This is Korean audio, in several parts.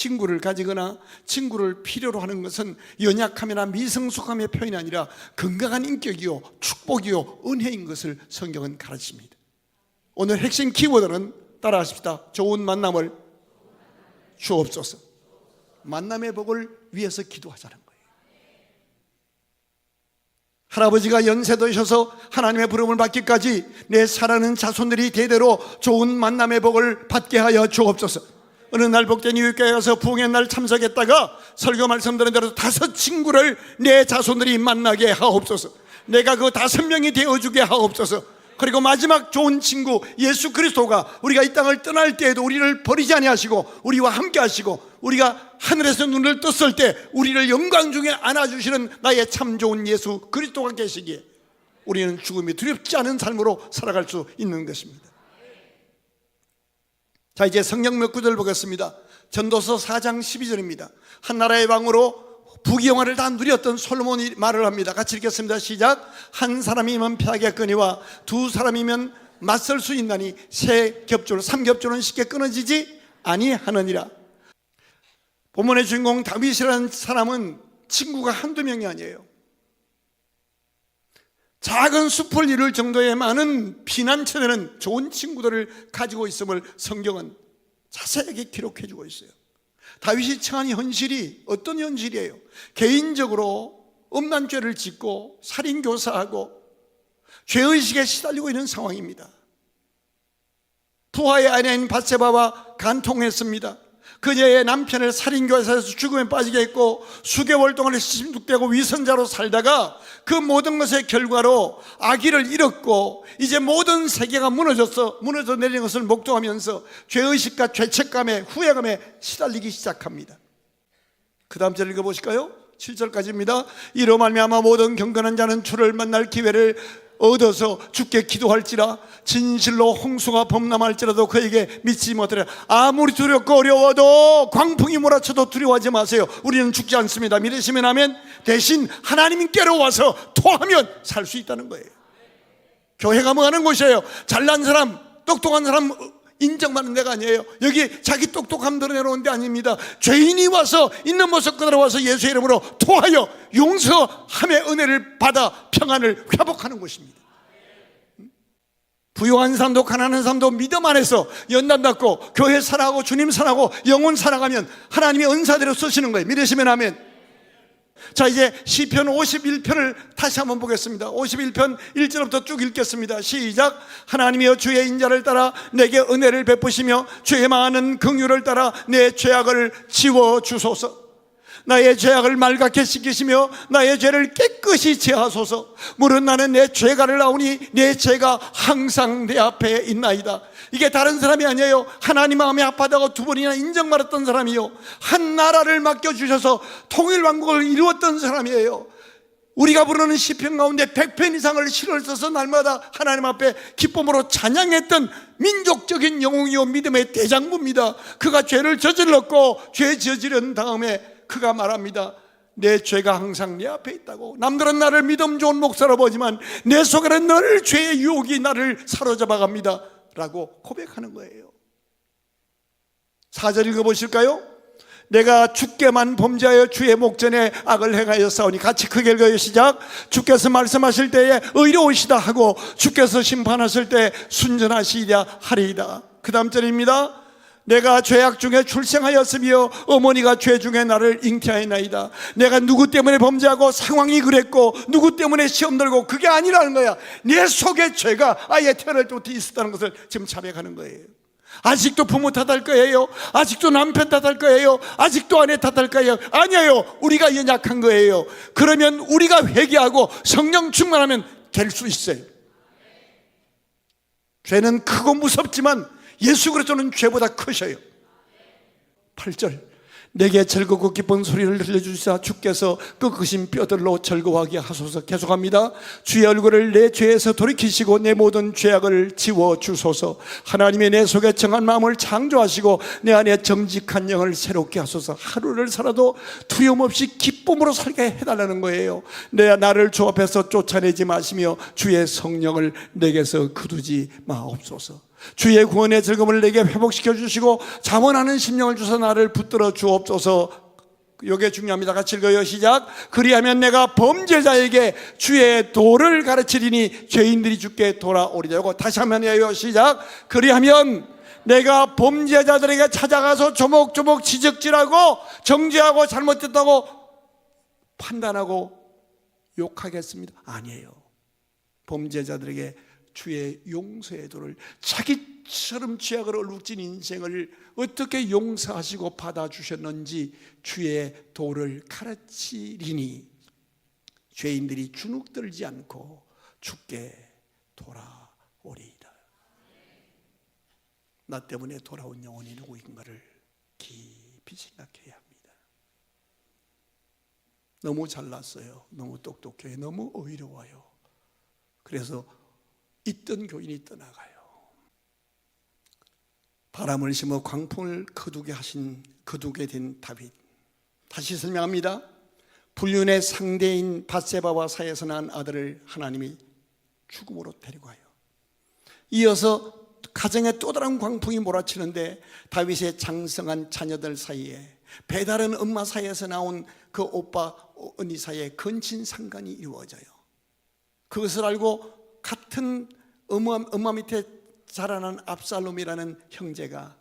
친구를 가지거나 친구를 필요로 하는 것은 연약함이나 미성숙함의 표현이 아니라 건강한 인격이요, 축복이요, 은혜인 것을 성경은 가르칩니다. 오늘 핵심 키워드는 따라하십시다. 좋은 만남을 주옵소서. 만남의 복을 위해서 기도하자는 거예요. 할아버지가 연세드셔서 하나님의 부름을 받기까지 내 사랑하는 자손들이 대대로 좋은 만남의 복을 받게 하여 주옵소서. 어느 날 복된 이웃교회 가서 부흥의 날 참석했다가 설교 말씀드린 대로 5 친구를 내 자손들이 만나게 하옵소서. 내가 그 5명이 되어주게 하옵소서. 그리고 마지막 좋은 친구 예수 그리스도가 우리가 이 땅을 떠날 때에도 우리를 버리지 아니하시고 우리와 함께 하시고 우리가 하늘에서 눈을 떴을 때 우리를 영광 중에 안아주시는 나의 참 좋은 예수 그리스도가 계시기에 우리는 죽음이 두렵지 않은 삶으로 살아갈 수 있는 것입니다. 자, 이제 성경 몇 구절 보겠습니다. 전도서 4장 12절입니다. 한 나라의 왕으로 부귀영화를 다 누렸던 솔로몬이 말을 합니다. 같이 읽겠습니다. 시작. 한 사람이면 피하겠거니와 2 사람이면 맞설 수 있나니 3겹줄 3겹줄은 쉽게 끊어지지 아니하느니라. 본문의 주인공 다윗이라는 사람은 친구가 한두 명이 아니에요. 작은 숲을 이룰 정도의 많은 피난처에는 좋은 친구들을 가지고 있음을 성경은 자세하게 기록해 주고 있어요. 다윗이 처한 현실이 어떤 현실이에요? 개인적으로 엄난 죄를 짓고 살인교사하고 죄의식에 시달리고 있는 상황입니다. 부하의 아내인 밧세바와 간통했습니다. 그녀의 남편을 살인교사에서 죽음에 빠지게 했고 수개월 동안 시집되고 위선자로 살다가 그 모든 것의 결과로 아기를 잃었고 이제 모든 세계가 무너져 내리는 것을 목도하면서 죄의식과 죄책감에 후회감에 시달리기 시작합니다. 그 다음 절 읽어보실까요? 7절까지입니다. 이로 말미암아 모든 경건한 자는 주를 만날 기회를 얻어서 주께 기도할지라. 진실로 홍수가 범람할지라도 그에게 미치지 못하리라. 아무리 두렵고 어려워도 광풍이 몰아쳐도 두려워하지 마세요. 우리는 죽지 않습니다. 믿으시면 아멘. 대신 하나님께로 와서 토하면 살 수 있다는 거예요. 교회가 뭐 하는 곳이에요? 잘난 사람, 똑똑한 사람 인정받는 데가 아니에요. 여기 자기 똑똑함 드러내놓은 데 아닙니다. 죄인이 와서 있는 모습 그대로 와서 예수의 이름으로 토하여 용서함의 은혜를 받아 평안을 회복하는 곳입니다. 부유한 사람도 가난한 사람도 믿음 안에서 연단 받고 교회 살아가고 주님 살아가고 영혼 살아가면 하나님의 은사대로 쓰시는 거예요. 믿으시면 아멘. 자, 이제 시편 51편을 다시 한번 보겠습니다. 51편 1절부터 쭉 읽겠습니다. 시작. 하나님이여 주의 인자를 따라 내게 은혜를 베푸시며 주의 많은 긍휼을 따라 내 죄악을 지워주소서. 나의 죄악을 말갛게 씻기시며 나의 죄를 깨끗이 제하소서. 무릇 나는 내 죄가를 나오니 내 죄가 항상 내 앞에 있나이다. 이게 다른 사람이 아니에요. 하나님 마음에 아파하다가 2번이나 인정받았던 사람이요, 한 나라를 맡겨주셔서 통일왕국을 이루었던 사람이에요. 우리가 부르는 시편 가운데 100편 이상을 시를 써서 날마다 하나님 앞에 기쁨으로 찬양했던 민족적인 영웅이요 믿음의 대장부입니다. 그가 죄를 저질렀고 죄 저지른 다음에 그가 말합니다. 내 죄가 항상 내 앞에 있다고. 남들은 나를 믿음 좋은 목사로 보지만 내 속에는 늘 죄의 유혹이 나를 사로잡아 갑니다 라고 고백하는 거예요. 4절 읽어보실까요? 내가 주께만 범죄하여 주의 목전에 악을 행하여 싸우니. 같이 크게 읽어요. 시작. 주께서 말씀하실 때에 의로우시다 하고 주께서 심판하실 때 순전하시리라 하리이다. 그 다음 절입니다. 내가 죄악 중에 출생하였으며 어머니가 죄 중에 나를 잉태하였나이다. 내가 누구 때문에 범죄하고 상황이 그랬고 누구 때문에 시험 들고 그게 아니라는 거야. 내 속에 죄가 아예 태어날 때부터 있었다는 것을 지금 자백하는 거예요. 아직도 부모 탓할 거예요? 아직도 남편 탓할 거예요? 아직도 아내 탓할 거예요? 아니에요. 우리가 연약한 거예요. 그러면 우리가 회개하고 성령 충만하면 될 수 있어요. 죄는 크고 무섭지만 예수 그리스도는 죄보다 크셔요. 8절. 내게 즐겁고 기쁜 소리를 들려주시사 주께서 꺾으신 뼈들로 즐거워하게 하소서. 계속합니다. 주의 얼굴을 내 죄에서 돌이키시고 내 모든 죄악을 지워주소서. 하나님의 내 속에 정한 마음을 창조하시고 내 안에 정직한 영을 새롭게 하소서. 하루를 살아도 두려움 없이 기쁨으로 살게 해달라는 거예요. 나를 주 앞에서 쫓아내지 마시며 주의 성령을 내게서 거두지 마옵소서. 주의 구원의 즐거움을 내게 회복시켜 주시고 자원하는 심령을 주사 나를 붙들어 주옵소서. 이게 중요합니다. 같이 읽어요. 시작. 그리하면 내가 범죄자에게 주의 도를 가르치리니 죄인들이 주께 돌아오리라. 이거 다시 한번 해요. 시작. 그리하면 내가 범죄자들에게 찾아가서 조목조목 지적질하고 정죄하고 잘못됐다고 판단하고 욕하겠습니다. 아니에요. 범죄자들에게 주의 용서의 도를, 자기처럼 죄악을 얼룩진 인생을 어떻게 용서하시고 받아주셨는지 주의 도를 가르치리니 죄인들이 주눅들지 않고 주께 돌아오리이다. 나 때문에 돌아온 영혼이 누구인가를 깊이 생각해야 합니다. 너무 잘났어요. 너무 똑똑해요. 너무 의로워요. 그래서 있던 교인이 떠나가요. 바람을 심어 광풍을 거두게 된 다윗. 다시 설명합니다. 불륜의 상대인 밧세바와 사이에서 난 아들을 하나님이 죽음으로 데리고 가요. 이어서 가정에 또 다른 광풍이 몰아치는데 다윗의 장성한 자녀들 사이에, 배다른 엄마 사이에서 나온 그 오빠 언니 사이에 근친상간이 이루어져요. 그것을 알고 같은 엄마 밑에 자라난 압살롬이라는 형제가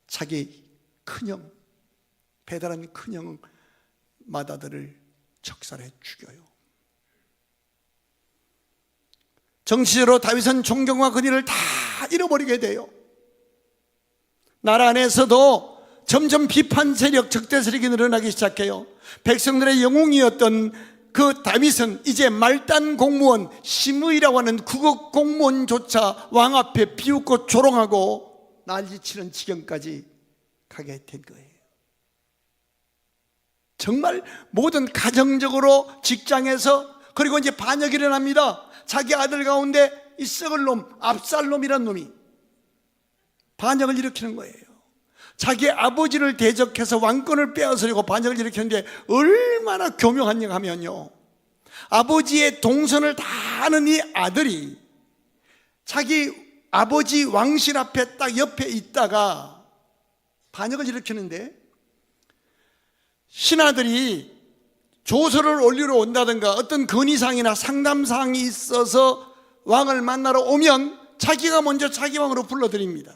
자기 큰형, 배달한 큰형 맏아들을 적살해 죽여요. 정치적으로 다윗은 존경과 근위를 다 잃어버리게 돼요. 나라 안에서도 점점 비판 세력, 적대 세력이 늘어나기 시작해요. 백성들의 영웅이었던 그 다윗은 이제 말단 공무원, 심의라고 하는 국어 공무원조차 왕 앞에 비웃고 조롱하고 난리치는 지경까지 가게 된 거예요. 정말 모든 가정적으로, 직장에서, 그리고 이제 반역이 일어납니다. 자기 아들 가운데 이 썩을 놈, 압살롬이란 놈이 반역을 일으키는 거예요. 자기 아버지를 대적해서 왕권을 빼앗으려고 반역을 일으켰는데 얼마나 교묘한 일 하면요, 아버지의 동선을 다 아는 이 아들이 자기 아버지 왕실 앞에 딱 옆에 있다가 반역을 일으키는데, 신하들이 조서를 올리러 온다든가 어떤 건의사항이나 상담사항이 있어서 왕을 만나러 오면 자기가 먼저 자기 왕으로 불러드립니다.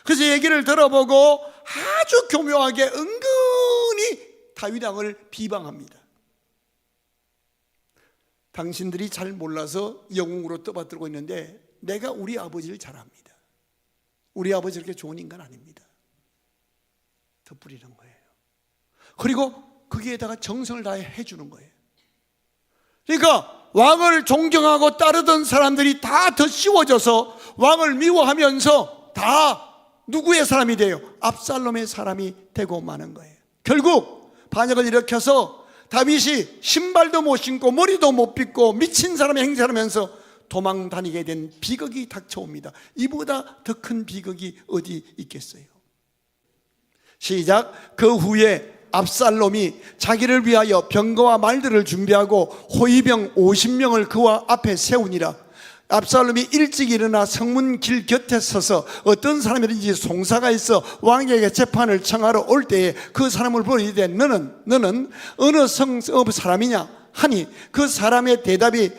그래서 얘기를 들어보고 아주 교묘하게 은근히 다윗 왕을 비방합니다. 당신들이 잘 몰라서 영웅으로 떠받들고 있는데 내가 우리 아버지를 잘 압니다. 우리 아버지 그렇게 좋은 인간 아닙니다. 덧부리는 거예요. 그리고 거기에다가 정성을 다해 해주는 거예요. 그러니까 왕을 존경하고 따르던 사람들이 다 더 씌워져서 왕을 미워하면서 다 누구의 사람이 돼요? 압살롬의 사람이 되고 마는 거예요. 결국 반역을 일으켜서 다윗이 신발도 못 신고 머리도 못 빗고 미친 사람의 행세하면서 도망 다니게 된 비극이 닥쳐옵니다. 이보다 더 큰 비극이 어디 있겠어요? 시작. 그 후에 압살롬이 자기를 위하여 병거와 말들을 준비하고 호위병 50명을 그와 앞에 세우니라. 압살롬이 일찍 일어나 성문 길 곁에 서서 어떤 사람이든지 송사가 있어 왕에게 재판을 청하러 올 때에 그 사람을 부르되 너는 어느 성 사람이냐 하니, 그 사람의 대답이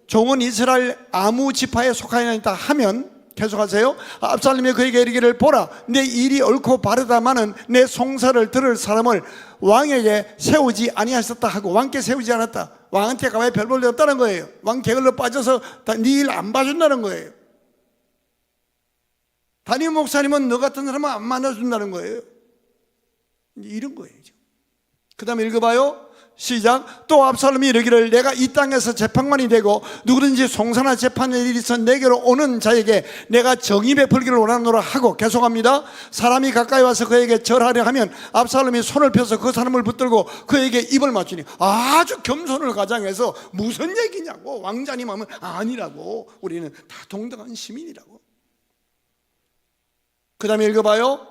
종은 이스라엘 아무 지파에 속하였다 하면, 계속하세요. 압살롬이 그에게 이르기를, 보라, 내 일이 옳고 바르다마는 내 송사를 들을 사람을 왕에게 세우지 아니하셨다 하고 왕께 세우지 않았다. 왕한테 가만히 별 볼 일 없다는 거예요. 왕 게을러 빠져서 네 일 안 봐준다는 거예요. 담임 목사님은 너 같은 사람은 안 만나준다는 거예요. 이런 거예요. 그 다음에 읽어봐요. 시작. 또 압살롬이 이르기를, 내가 이 땅에서 재판관이 되고 누구든지 송사나 재판의 일이 있어 내게로 오는 자에게 내가 정의 베풀기를 원하노라 하고, 계속합니다. 사람이 가까이 와서 그에게 절하려 하면 압살롬이 손을 펴서 그 사람을 붙들고 그에게 입을 맞추니, 아주 겸손을 가장해서 무슨 얘기냐고, 왕자님 하면 아니라고, 우리는 다 동등한 시민이라고. 그 다음에 읽어봐요.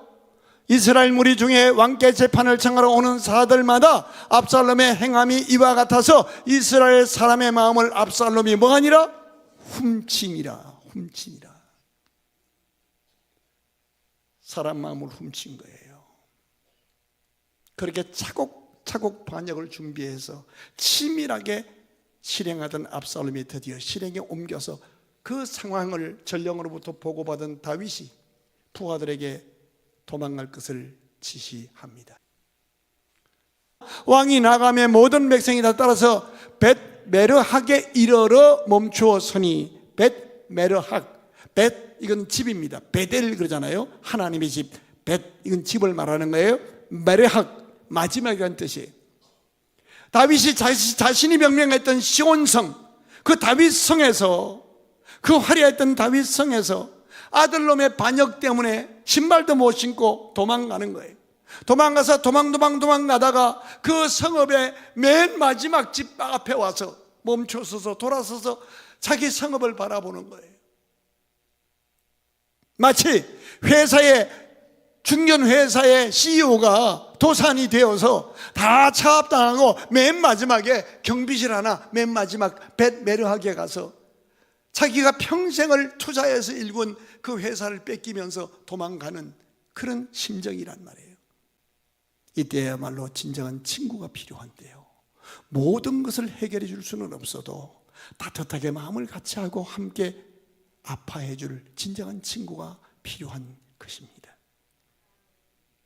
이스라엘 무리 중에 왕께 재판을 청하러 오는 사들마다 압살롬의 행함이 이와 같아서 이스라엘 사람의 마음을 압살롬이 뭐하니라? 훔치니라. 사람 마음을 훔친 거예요. 그렇게 차곡차곡 반역을 준비해서 치밀하게 실행하던 압살롬이 드디어 실행에 옮겨서 그 상황을 전령으로부터 보고받은 다윗이 부하들에게 도망갈 것을 지시합니다. 왕이 나가며 모든 백성이 다 따라서 벳메르학에 이르러 멈추었으니, 벳메르학, 벳 이건 집입니다. 베델 그러잖아요. 하나님의 집. 벳 이건 집을 말하는 거예요. 메르학 마지막이라는 뜻이에요. 다윗이 자신이 명령했던 시온성, 그 다윗성에서, 그 화려했던 다윗성에서 아들놈의 반역 때문에 신발도 못 신고 도망가는 거예요. 도망가서 도망가다가 그 성읍의 맨 마지막 집 앞에 와서 멈춰서서 돌아서서 자기 성읍을 바라보는 거예요. 마치 중견 회사의 CEO가 도산이 되어서 다 차압당하고 맨 마지막에 경비실 하나, 맨 마지막 벳메르하게 가서 자기가 평생을 투자해서 일군 그 회사를 뺏기면서 도망가는 그런 심정이란 말이에요. 이때야말로 진정한 친구가 필요한데요, 모든 것을 해결해 줄 수는 없어도 따뜻하게 마음을 같이 하고 함께 아파해 줄 진정한 친구가 필요한 것입니다.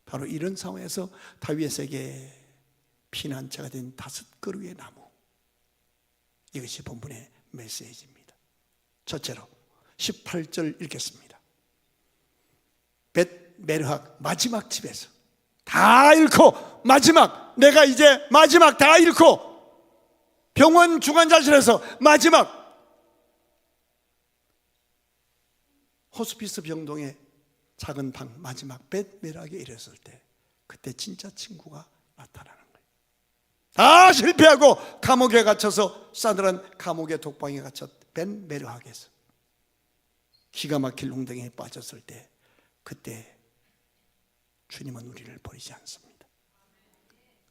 바로 이런 상황에서 다윗에게 피난처가 된 5그루의 나무, 이것이 본문의 메시지입니다. 첫째로 18절 읽겠습니다. 벳메르학 마지막 집에서 다 잃고, 내가 이제 마지막 다 잃고, 병원 중환자실에서 마지막 호스피스 병동의 작은 방 마지막 벳메르학에 이르렀을 때, 그때 진짜 친구가 나타나는 거예요. 다 실패하고 감옥에 갇혀서 싸늘한 감옥의 독방에 갇혔 벳메르학에서 기가 막힐 농땡이에 빠졌을 때, 그때 주님은 우리를 버리지 않습니다.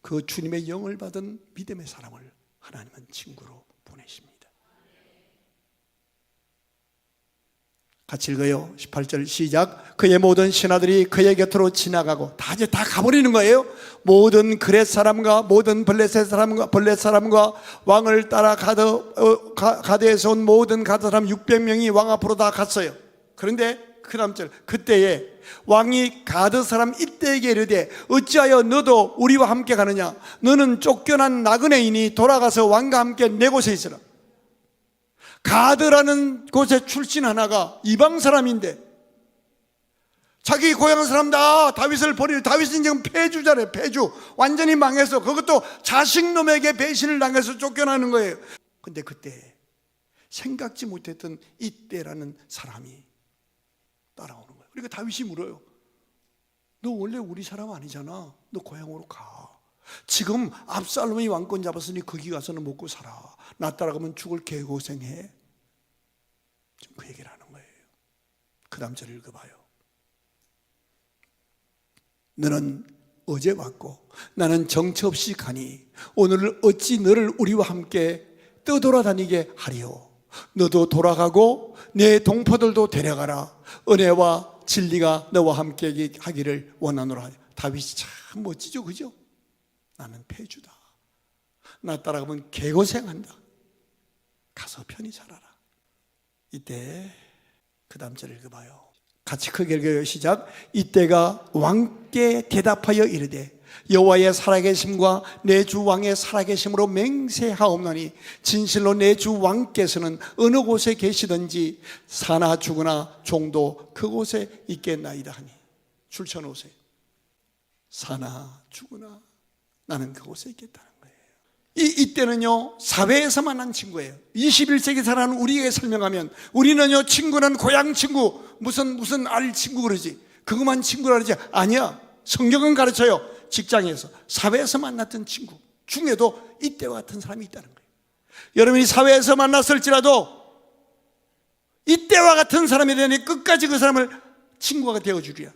그 주님의 영을 받은 믿음의 사람을 하나님은 친구로 보내십니다. 같이 읽어요. 18절 시작. 그의 모든 신하들이 그의 곁으로 지나가고, 다 이제 다 가버리는 거예요. 모든 그렛 사람과 모든 블레 사람과 왕을 따라 가드에서 온 모든 가드 사람 600명이 왕 앞으로 다 갔어요. 그런데 그 다음 절, 그때에 왕이 가드 사람 이때에게 이르되 어찌하여 너도 우리와 함께 가느냐? 너는 쫓겨난 나그네이니 돌아가서 왕과 함께 내 곳에 있으라. 가드라는 곳에 출신 하나가 이방 사람인데 자기 고향 사람 다 다윗을 버리고, 다윗은 지금 패주잖아요. 패주, 완전히 망해서, 그것도 자식놈에게 배신을 당해서 쫓겨나는 거예요. 근데 그때 생각지 못했던 이때라는 사람이 따라오는 거예요. 그러니까 다윗이 물어요. 너 원래 우리 사람 아니잖아. 너 고향으로 가. 지금 압살롬이 왕권 잡았으니 거기 가서는 먹고 살아. 나 따라가면 죽을 개고생해. 지금 그 얘기를 하는 거예요. 그 다음 절 읽어봐요. 너는 어제 왔고 나는 정처 없이 가니 오늘 어찌 너를 우리와 함께 떠돌아다니게 하리요? 너도 돌아가고 내 동포들도 데려가라. 은혜와 진리가 너와 함께 하기를 원하노라. 다윗이 참 멋지죠, 그죠? 나는 패주다. 나 따라가면 개고생한다. 가서 편히 살아라. 이때 그 다음 절 읽어봐요. 같이 크게 읽어요. 시작. 이때가 왕께 대답하여 이르되 여호와의 살아계심과 내 주 왕의 살아계심으로 맹세하옵나니 진실로 내 주 왕께서는 어느 곳에 계시든지 사나 죽으나 종도 그곳에 있겠나이다 하니. 줄쳐놓으세요. 사나 죽으나 나는 그곳에 있겠다는 거예요. 이때는요 사회에서 만난 친구예요. 21세기 살아가는 우리에게 설명하면 우리는요 친구는 고향 친구, 무슨 알 친구 그러지, 그것만 친구라 그러지. 아니야. 성경은 가르쳐요. 직장에서, 사회에서 만났던 친구 중에도 이때와 같은 사람이 있다는 거예요. 여러분이 사회에서 만났을지라도 이때와 같은 사람이 되니 끝까지 그 사람을 친구가 되어주리라.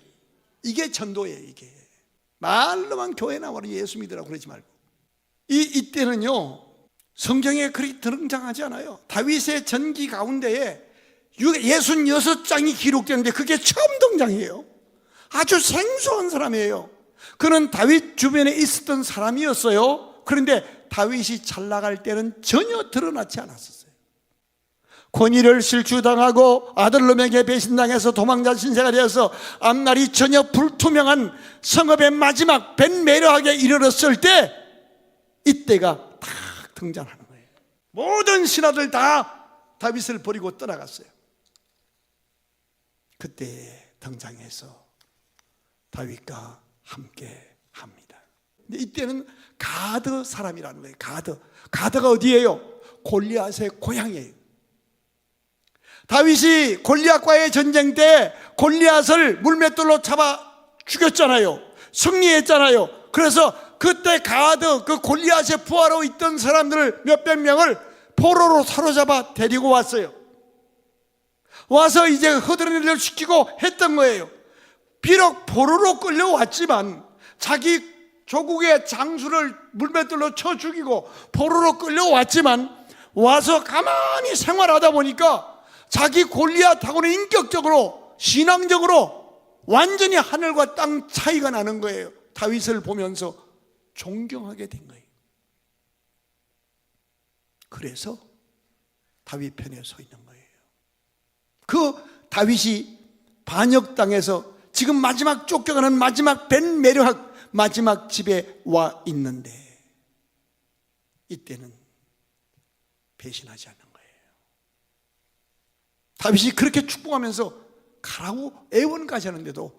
이게 전도예요. 이게 말로만 교회 나와라 예수 믿으라고 그러지 말고. 이때는요 성경에 그렇게 등장하지 않아요. 다윗의 전기 가운데에 66장이 기록되는데 그게 처음 등장해요. 아주 생소한 사람이에요. 그는 다윗 주변에 있었던 사람이었어요. 그런데 다윗이 잘 나갈 때는 전혀 드러나지 않았었어요. 권위를 실추당하고 아들놈에게 배신당해서 도망자 신세가 되어서 앞날이 전혀 불투명한 성읍의 마지막 벤메르하게 이르렀을 때 이때가 딱 등장하는 거예요. 모든 신하들 다 다윗을 버리고 떠나갔어요. 그때 등장해서 다윗과 함께 합니다. 근데 이때는 가드 사람이라는 거예요. 가드가 어디예요? 골리앗의 고향이에요. 다윗이 골리앗과의 전쟁 때 골리앗을 물맷돌로 잡아 죽였잖아요. 승리했잖아요. 그래서 그때 가드, 그 골리앗의 부하로 있던 사람들을 몇백 명을 포로로 사로잡아 데리고 왔어요. 와서 이제 허드렛 일을 시키고 했던 거예요. 비록 포로로 끌려왔지만 자기 조국의 장수를 물맷돌로 쳐 죽이고 포로로 끌려왔지만 와서 가만히 생활하다 보니까 자기 골리앗하고는 인격적으로 신앙적으로 완전히 하늘과 땅 차이가 나는 거예요. 다윗을 보면서 존경하게 된 거예요. 그래서 다윗 편에 서 있는 거예요. 그 다윗이 반역당해서 지금 마지막 쫓겨가는 마지막 벤메르학 마지막 집에 와 있는데 이때는 배신하지 않는 거예요. 다윗이 그렇게 축복하면서 가라고 애원까지 하는데도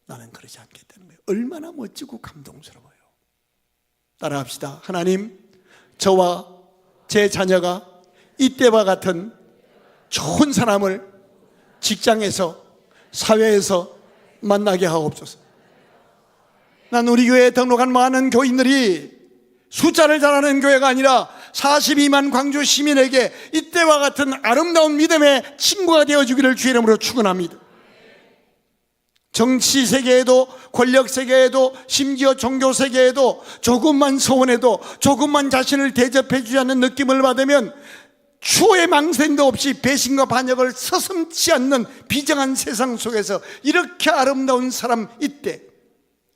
나는 그러지 않겠다는 거예요. 얼마나 멋지고 감동스러워요. 따라합시다. 하나님, 저와 제 자녀가 이때와 같은 좋은 사람을 직장에서 사회에서 만나게 하옵소서. 난 우리 교회에 등록한 많은 교인들이 숫자를 잘하는 교회가 아니라 42만 광주 시민에게 이때와 같은 아름다운 믿음의 친구가 되어주기를 주의 이름으로 축원합니다. 정치 세계에도 권력 세계에도 심지어 종교 세계에도 조금만 소원해도 조금만 자신을 대접해 주지 않는 느낌을 받으면 추호의 망설임도 없이 배신과 반역을 서슴지 않는 비정한 세상 속에서 이렇게 아름다운 사람 이때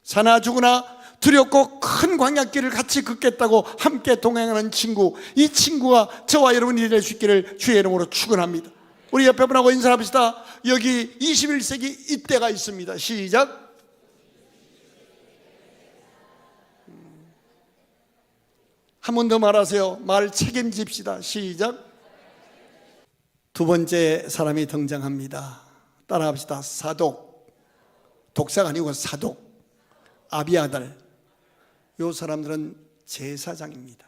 사나 죽으나 두렵고 큰 광야길을 같이 걷겠다고 함께 동행하는 친구, 이 친구가 저와 여러분이 될 수 있기를 주의 이름으로 축원합니다. 우리 옆에 분하고 인사합시다. 여기 21세기 이때가 있습니다. 시작. 한 번 더 말하세요. 말 책임집시다. 시작. 두 번째 사람이 등장합니다. 따라합시다. 사독. 독사가 아니고 사독. 아비아달. 이 사람들은 제사장입니다.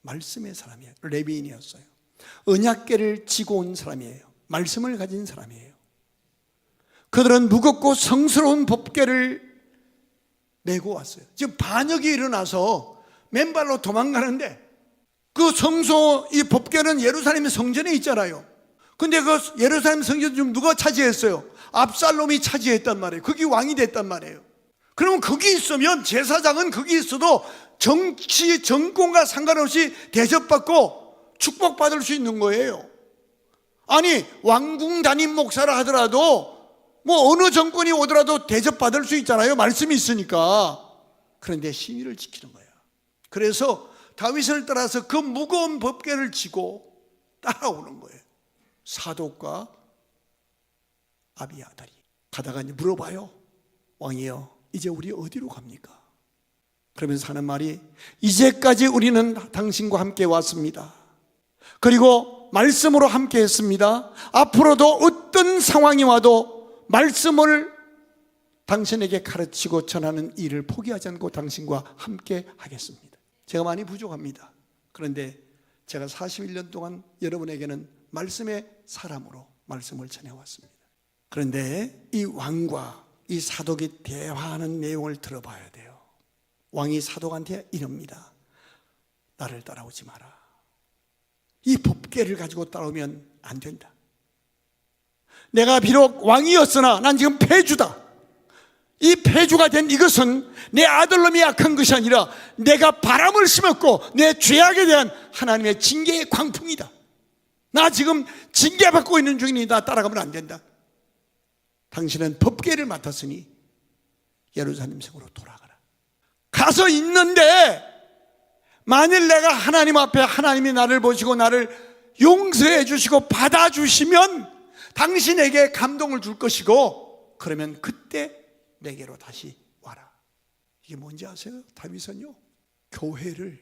말씀의 사람이에요. 레위인이었어요. 언약궤를 지고 온 사람이에요. 말씀을 가진 사람이에요. 그들은 무겁고 성스러운 법궤를 메고 왔어요. 지금 반역이 일어나서 맨발로 도망가는데 그 성소 이 법궤는 예루살렘 성전에 있잖아요. 근데 그 예루살렘 성전 좀 누가 차지했어요? 압살롬이 차지했단 말이에요. 거기 왕이 됐단 말이에요. 그러면 거기 있으면 제사장은 거기 있어도 정치, 정권과 상관없이 대접받고 축복받을 수 있는 거예요. 아니 왕궁 담임 목사라 하더라도 뭐 어느 정권이 오더라도 대접받을 수 있잖아요. 말씀이 있으니까. 그런데 신의를 지키는 거예요. 그래서 다윗을 따라서 그 무거운 법궤를 지고 따라오는 거예요. 사독과 아비아달이 가다가 이제 물어봐요. 왕이요, 이제 우리 어디로 갑니까? 그러면서 하는 말이 이제까지 우리는 당신과 함께 왔습니다. 그리고 말씀으로 함께 했습니다. 앞으로도 어떤 상황이 와도 말씀을 당신에게 가르치고 전하는 일을 포기하지 않고 당신과 함께 하겠습니다. 제가 많이 부족합니다. 그런데 제가 41년 동안 여러분에게는 말씀의 사람으로 말씀을 전해왔습니다. 그런데 이 왕과 이 사독이 대화하는 내용을 들어봐야 돼요. 왕이 사독한테 이럽니다. 나를 따라오지 마라. 이 법궤를 가지고 따라오면 안 된다. 내가 비록 왕이었으나 난 지금 패주다. 이 패주가 된 이것은 내 아들놈이 약한 것이 아니라 내가 바람을 심었고 내 죄악에 대한 하나님의 징계의 광풍이다. 나 지금 징계받고 있는 중이니 나 따라가면 안 된다. 당신은 법궤를 맡았으니 예루살렘 성으로 돌아가라. 가서 있는데 만일 내가 하나님 앞에 하나님이 나를 보시고 나를 용서해 주시고 받아주시면 당신에게 감동을 줄 것이고, 그러면 그때 내게로 다시 와라. 이게 뭔지 아세요? 다윗은요, 교회를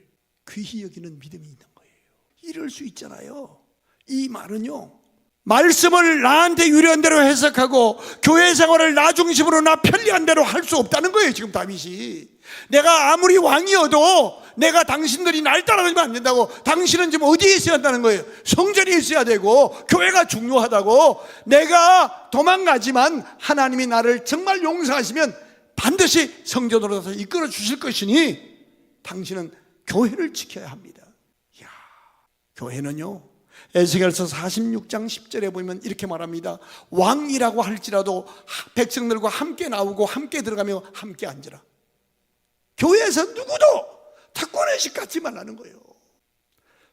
귀히 여기는 믿음이 있는 거예요. 이럴 수 있잖아요. 이 말은요, 말씀을 나한테 유리한 대로 해석하고 교회 생활을 나 중심으로 나 편리한 대로 할 수 없다는 거예요. 지금 다윗이, 내가 아무리 왕이어도 내가 당신들이 날 따라다니면 안 된다고. 당신은 지금 어디에 있어야 한다는 거예요? 성전에 있어야 되고 교회가 중요하다고. 내가 도망가지만 하나님이 나를 정말 용서하시면 반드시 성전으로 다시 이끌어 주실 것이니 당신은 교회를 지켜야 합니다. 이야, 교회는요, 에스겔서 46장 10절에 보면 이렇게 말합니다. 왕이라고 할지라도 백성들과 함께 나오고 함께 들어가며 함께 앉으라. 교회에서 누구도 탁권의식 갖지 말라는 거예요.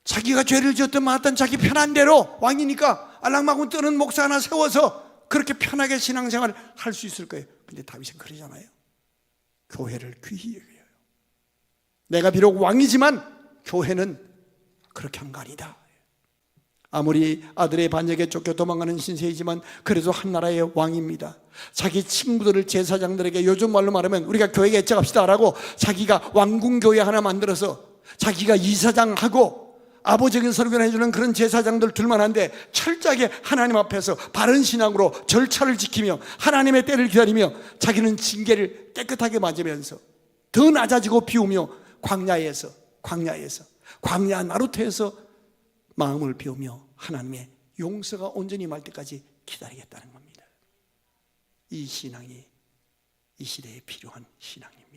자기가 죄를 지었든 말았든 자기 편한 대로, 왕이니까 알랑방울 뜨는 목사 하나 세워서 그렇게 편하게 신앙생활을 할 수 있을 거예요. 근데 다윗은 그러잖아요. 교회를 귀히 여겨요. 내가 비록 왕이지만 교회는 그렇게 한 거 아니다. 아무리 아들의 반역에 쫓겨 도망가는 신세이지만 그래도 한 나라의 왕입니다. 자기 친구들을 제사장들에게, 요즘 말로 말하면 우리가 교회 개척합시다라고 자기가 왕궁교회 하나 만들어서 자기가 이사장하고 아버지적인 설교를 해주는 그런 제사장들 둘만 한데 철저하게 하나님 앞에서 바른 신앙으로 절차를 지키며 하나님의 때를 기다리며 자기는 징계를 깨끗하게 맞으면서 더 낮아지고 비우며 광야 나루터에서 마음을 비우며 하나님의 용서가 온전히 말 때까지 기다리겠다는 겁니다. 이 신앙이 이 시대에 필요한 신앙입니다.